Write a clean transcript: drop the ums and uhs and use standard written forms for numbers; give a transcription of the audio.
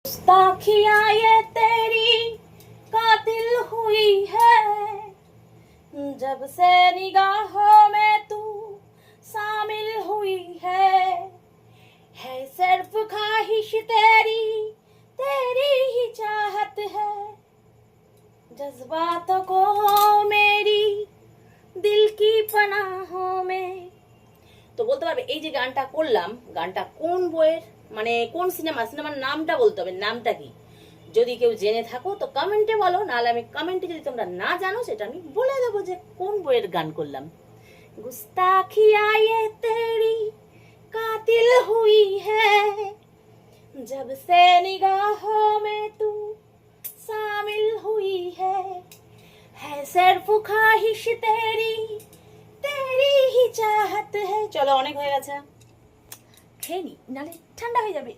गुस्ताखियां ये तेरी कातिल हुई है जब से निगाहों में तू शामिल हुई है सिर्फ ख्वाहिश तेरी तेरी ही चाहत है जज्बातों को मेरी दिल की पनाहों में। তো বলতে পারবে এই যে গানটা করলাম, গানটা কোন বইয়ের, মানে কোন সিনেমার নামটা বলতে হবে, নামটা কি। যদি কেউ জেনে থাকো তো কমেন্টে বলো, নাহলে আমি কমেন্টে যদি তোমরা না জানো সেটা আমি বলে দেবো যে কোন বইয়ের গান করলাম। गुस्ताखिया ये तेरी कातिल हुई है जब से निगाहों में तू शामिल हुई है सिर्फ ख्वाहिश तेरी तेरी ही चाहत है। চলো অনেক হয়ে গেছে, খেয়ে নি নালে ঠান্ডা হয়ে যাবে।